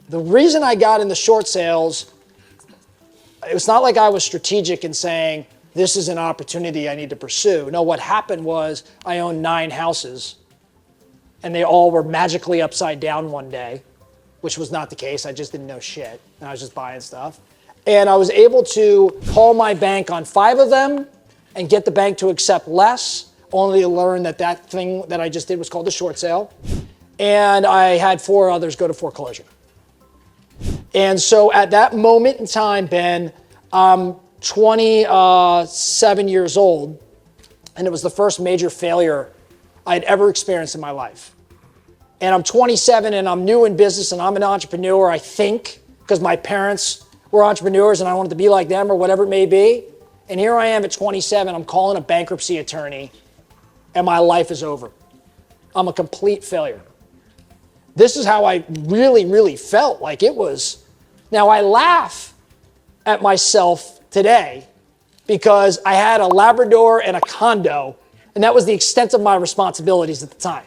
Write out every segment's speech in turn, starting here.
The reason I got into short sales, it was not like I was strategic in saying, this is an opportunity I need to pursue. No, what happened was I owned 9 houses and they all were magically upside down one day, which was not the case. I just didn't know shit and I was just buying stuff. And I was able to call my bank on 5 of them and get the bank to accept less, only to learn that that thing that I just did was called a short sale. And I had 4 others go to foreclosure. And so at that moment in time, Ben, I'm 27 years old, and it was the first major failure I'd ever experienced in my life. And I'm 27 and I'm new in business and I'm an entrepreneur, I think, because my parents were entrepreneurs and I wanted to be like them or whatever it may be. And here I am at 27, I'm calling a bankruptcy attorney and my life is over. I'm a complete failure. This is how I really, really felt like it was. Now I laugh at myself today because I had a Labrador and a condo, and that was the extent of my responsibilities at the time.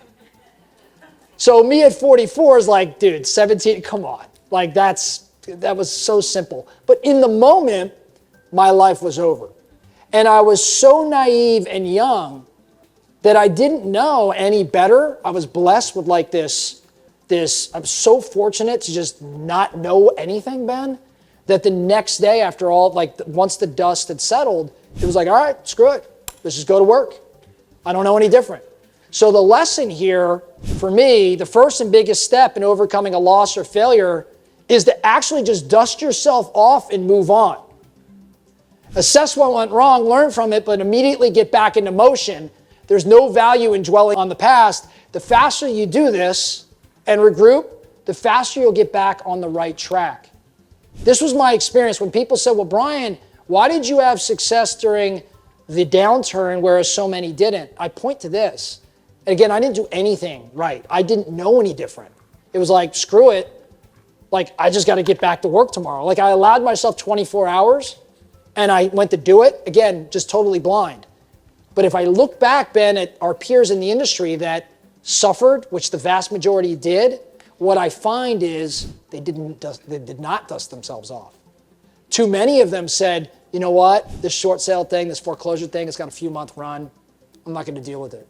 So me at 44 is like, dude, 17, come on. Like that was so simple. But in the moment, my life was over. And I was so naive and young that I didn't know any better. I was blessed with like this, I'm so fortunate to just not know anything, Ben, that the next day after all, like once the dust had settled, it was like, all right, screw it. Let's just go to work. I don't know any different. So the lesson here for me, the first and biggest step in overcoming a loss or failure is to actually just dust yourself off and move on. Assess what went wrong, learn from it, but immediately get back into motion. There's no value in dwelling on the past. The faster you do this and regroup, the faster you'll get back on the right track. This was my experience when people said, well, Brian, why did you have success during the downturn whereas so many didn't? I point to this. Again, I didn't do anything right. I didn't know any different. It was like, screw it. Like, I just got to get back to work tomorrow. Like, I allowed myself 24 hours and I went to do it. Again, just totally blind. But if I look back, Ben, at our peers in the industry that suffered, which the vast majority did, what I find is they did not dust themselves off. Too many of them said, you know what, this short sale thing, this foreclosure thing, it's got a few month run. I'm not going to deal with it.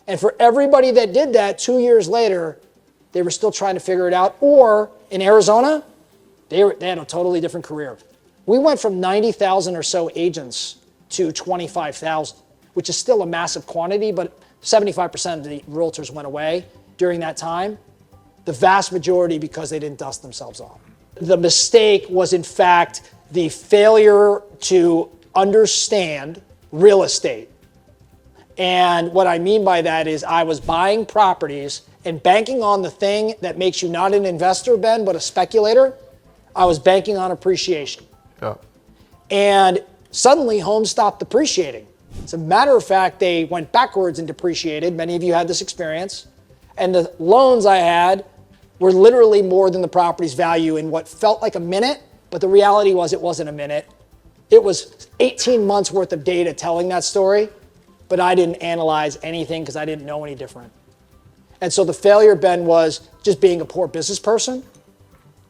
And for everybody that did that, 2 years later, they were still trying to figure it out. Or in Arizona, they had a totally different career. We went from 90,000 or so agents to 25,000, which is still a massive quantity, but 75% of the realtors went away during that time. The vast majority because they didn't dust themselves off. The mistake was, in fact, the failure to understand real estate. And what I mean by that is I was buying properties and banking on the thing that makes you not an investor, Ben, but a speculator. I was banking on appreciation. Yeah. And suddenly homes stopped appreciating. As a matter of fact, they went backwards and depreciated. Many of you had this experience. And the loans I had were literally more than the property's value in what felt like a minute, but the reality was it wasn't a minute. It was 18 months worth of data telling that story, but I didn't analyze anything because I didn't know any different. And so the failure, Ben, was just being a poor business person.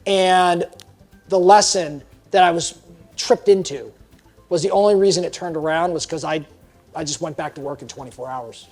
And the lesson that I was tripped into was the only reason it turned around was because I just went back to work in 24 hours.